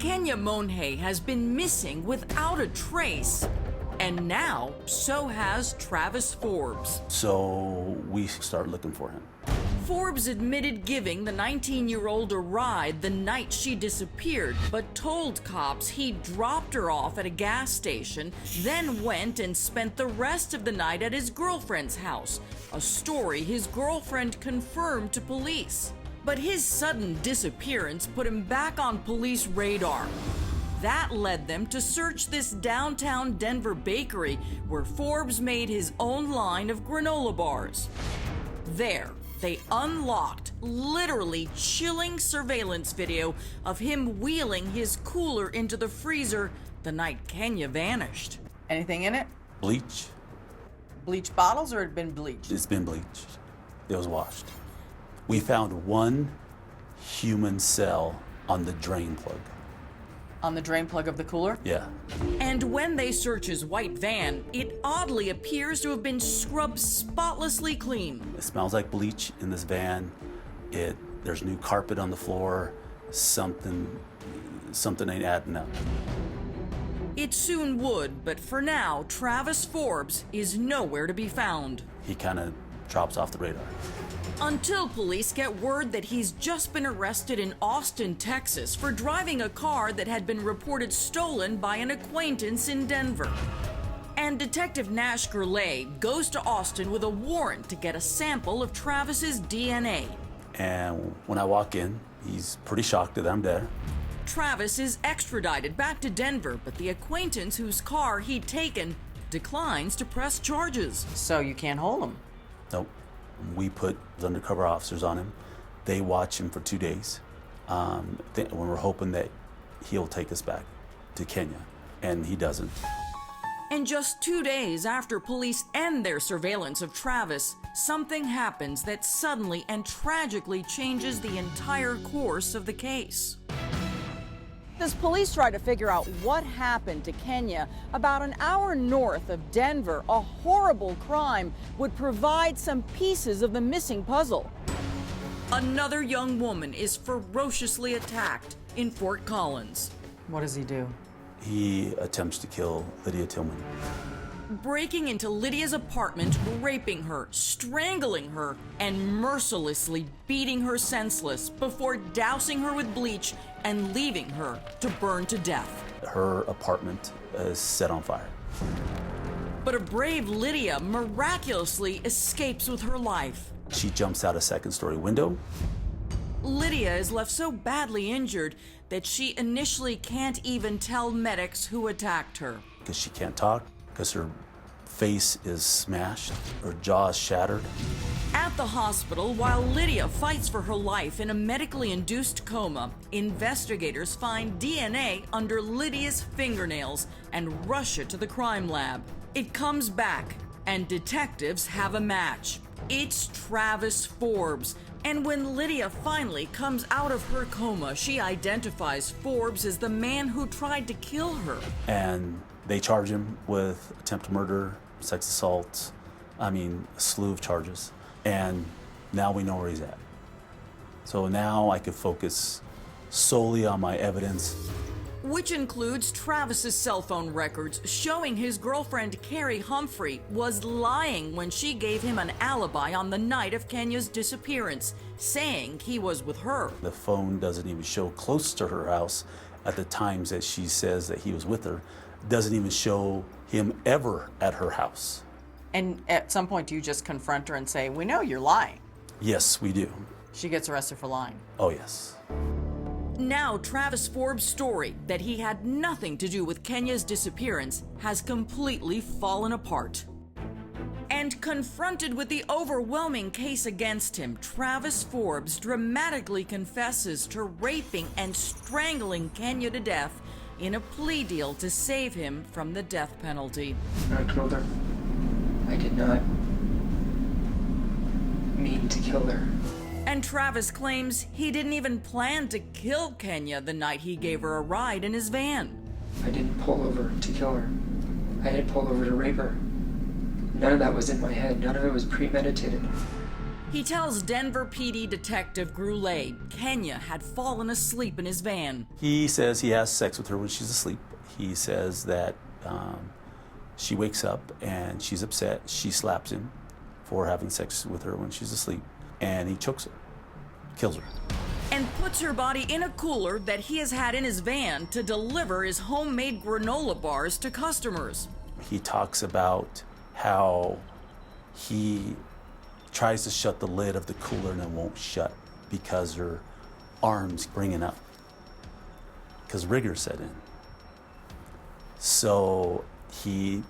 Kenya Monhe has been missing without a trace. And now, so has Travis Forbes. So we start looking for him. Forbes admitted giving the 19-year-old a ride the night she disappeared, but told cops he dropped her off at a gas station, then went and spent the rest of the night at his girlfriend's house, a story his girlfriend confirmed to police. But his sudden disappearance put him back on police radar. That led them to search this downtown Denver bakery where Forbes made his own line of granola bars. There, they unlocked literally chilling surveillance video of him wheeling his cooler into the freezer the night Kenya vanished. Anything in it? Bleach. Bleach bottles, or it had been bleached? It's been bleached. It was washed. We found one human cell on the drain plug. On the drain plug of the cooler? Yeah. And when they search his white van, it oddly appears to have been scrubbed spotlessly clean. It smells like bleach in this van. There's new carpet on the floor. Something ain't adding up. It soon would, but for now, Travis Forbes is nowhere to be found. He kind of drops off the radar. Until police get word that he's just been arrested in Austin, Texas for driving a car that had been reported stolen by an acquaintance in Denver. And Detective Nash Gurley goes to Austin with a warrant to get a sample of Travis's DNA. And when I walk in, he's pretty shocked that I'm there. Travis is extradited back to Denver, but the acquaintance whose car he'd taken declines to press charges. So you can't hold him? Nope. We put undercover officers on him. They watch him for 2 days. When we're hoping that he'll take us back to Kenya, and he doesn't. And just 2 days after police end their surveillance of Travis, something happens that suddenly and tragically changes the entire course of the case. As police try to figure out what happened to Kenya, about an hour north of Denver, a horrible crime would provide some pieces of the missing puzzle. Another young woman is ferociously attacked in Fort Collins. What does he do? He attempts to kill Lydia Tillman. Breaking into Lydia's apartment, raping her, strangling her, and mercilessly beating her senseless before dousing her with bleach and leaving her to burn to death. Her apartment is set on fire. But a brave Lydia miraculously escapes with her life. She jumps out a second-story window. Lydia is left so badly injured that she initially can't even tell medics who attacked her. Because she can't talk, because her face is smashed, her jaw is shattered. At the hospital, while Lydia fights for her life in a medically induced coma, investigators find DNA under Lydia's fingernails and rush it to the crime lab. It comes back, and detectives have a match. It's Travis Forbes. And when Lydia finally comes out of her coma, she identifies Forbes as the man who tried to kill her. And they charge him with attempted murder, sex assault, a slew of charges. And now we know where he's at. So now I could focus solely on my evidence. Which includes Travis's cell phone records showing his girlfriend Carrie Humphrey was lying when she gave him an alibi on the night of Kenya's disappearance, saying he was with her. The phone doesn't even show close to her house at the times that she says that he was with her. Doesn't even show him ever at her house. And at some point, do you just confront her and say, "We know you're lying"? Yes, we do. She gets arrested for lying. Oh, yes. Now, Travis Forbes' story that he had nothing to do with Kenya's disappearance has completely fallen apart. And confronted with the overwhelming case against him, Travis Forbes dramatically confesses to raping and strangling Kenya to death in a plea deal to save him from the death penalty. I killed her. I did not mean to kill her. And Travis claims he didn't even plan to kill Kenya the night he gave her a ride in his van. I didn't pull over to kill her. I didn't pull over to rape her. None of that was in my head. None of it was premeditated. He tells Denver PD Detective Groulet Kenya had fallen asleep in his van. He says he has sex with her when she's asleep. He says that she wakes up and she's upset. She slaps him for having sex with her when she's asleep, and he chokes her, kills her. And puts her body in a cooler that he has had in his van to deliver his homemade granola bars to customers. He talks about how he tries to shut the lid of the cooler and it won't shut because her arm's bringing up, because rigor set in. So he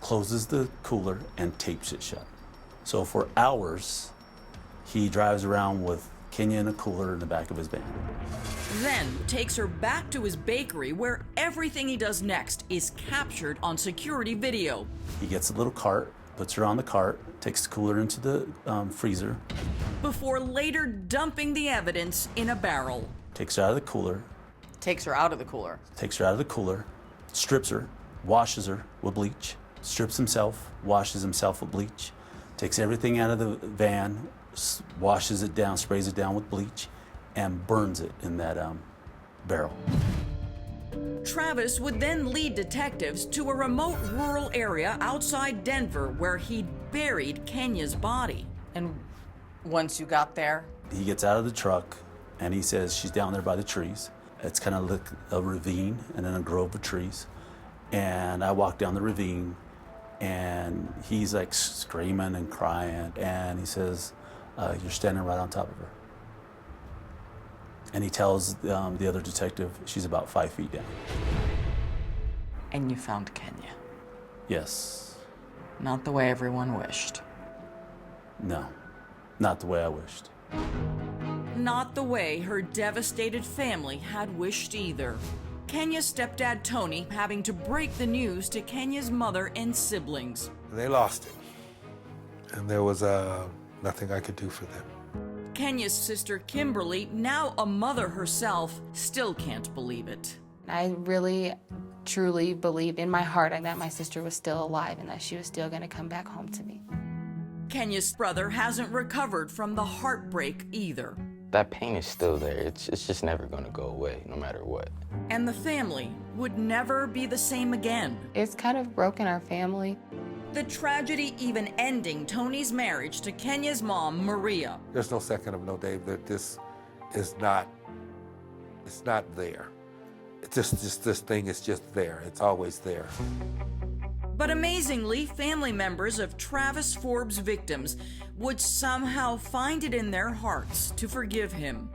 closes the cooler and tapes it shut. So for hours, he drives around with Kenya in a cooler in the back of his van. Then takes her back to his bakery where everything he does next is captured on security video. He gets a little cart, puts her on the cart, takes the cooler into the freezer. Before later dumping the evidence in a barrel. Takes her out of the cooler. Takes her out of the cooler. Takes her out of the cooler, strips her, washes her with bleach, strips himself, washes himself with bleach, takes everything out of the van, washes it down, sprays it down with bleach, and burns it in that barrel. Travis would then lead detectives to a remote rural area outside Denver where he'd buried Kenya's body. And once you got there? He gets out of the truck and he says she's down there by the trees. It's kind of like a ravine and then a grove of trees. And I walk down the ravine and he's like screaming and crying, and he says, you're standing right on top of her. And he tells the other detective she's about 5 feet down. And you found Kenya. Yes. Not the way everyone wished. No, not the way I wished. Not the way her devastated family had wished either. Kenya's stepdad Tony having to break the news to Kenya's mother and siblings. They lost it, and there was nothing I could do for them. Kenya's sister Kimberly, now a mother herself, still can't believe it. I really, truly believed in my heart that my sister was still alive and that she was still going to come back home to me. Kenya's brother hasn't recovered from the heartbreak either. That pain is still there. It's just never going to go away, no matter what. And the family would never be the same again. It's kind of broken our family. The tragedy even ending Tony's marriage to Kenya's mom, Maria. There's no second of no day that this is not, it's not there. It's just this thing is just there. It's always there. But amazingly, family members of Travis Forbes' victims would somehow find it in their hearts to forgive him.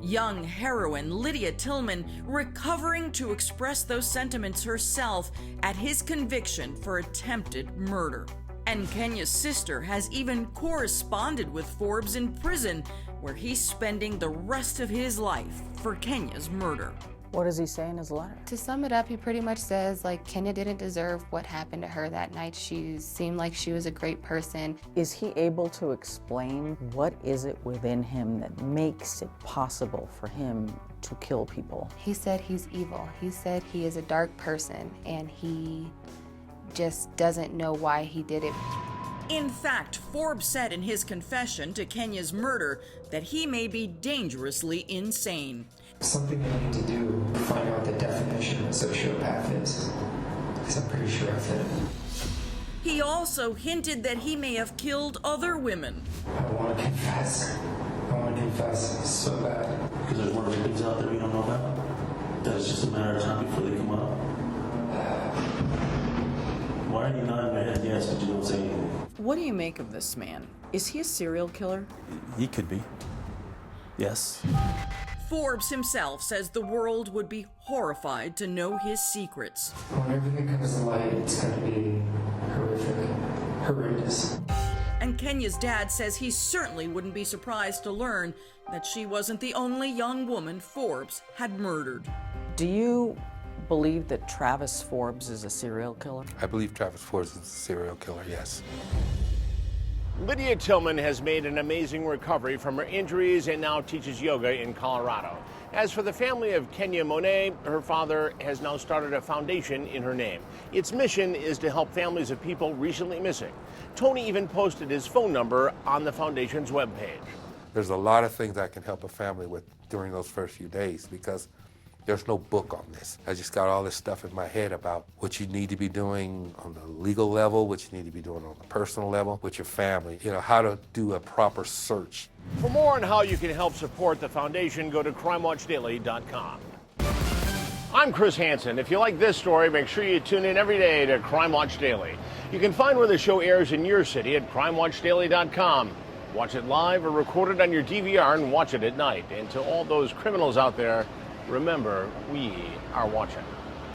Young heroine Lydia Tillman recovering to express those sentiments herself at his conviction for attempted murder. And Kenya's sister has even corresponded with Forbes in prison, where he's spending the rest of his life for Kenya's murder. What does he say in his letter? To sum it up, he pretty much says, Kenya didn't deserve what happened to her that night. She seemed like she was a great person. Is he able to explain what is it within him that makes it possible for him to kill people? He said he's evil. He said he is a dark person, and he just doesn't know why he did it. In fact, Forbes said in his confession to Kenya's murder that he may be dangerously insane. Something I need to do to find out the definition of a sociopath is, because I'm pretty sure I fit it. He also hinted that he may have killed other women. I want to confess. I want to confess so bad. Because there's more victims out there we don't know about? That it's just a matter of time before they come up? Why are you nodding your head yes, but you don't say anything? What do you make of this man? Is he a serial killer? He could be. Yes. Forbes himself says the world would be horrified to know his secrets. When everything comes to light, it's going to be horrific. Horrendous. And Kenya's dad says he certainly wouldn't be surprised to learn that she wasn't the only young woman Forbes had murdered. Do you believe that Travis Forbes is a serial killer? I believe Travis Forbes is a serial killer, yes. Lydia Tillman has made an amazing recovery from her injuries and now teaches yoga in Colorado. As for the family of Kenya Monet, her father has now started a foundation in her name. Its mission is to help families of people recently missing. Tony even posted his phone number on the foundation's webpage. There's a lot of things I can help a family with during those first few days because there's no book on this. I just got all this stuff in my head about what you need to be doing on the legal level, what you need to be doing on the personal level with your family, how to do a proper search. For more on how you can help support the foundation, go to crimewatchdaily.com. I'm Chris Hansen. If you like this story, make sure you tune in every day to Crime Watch Daily. You can find where the show airs in your city at crimewatchdaily.com. Watch it live or record it on your DVR and watch it at night. And to all those criminals out there, remember, we are watching.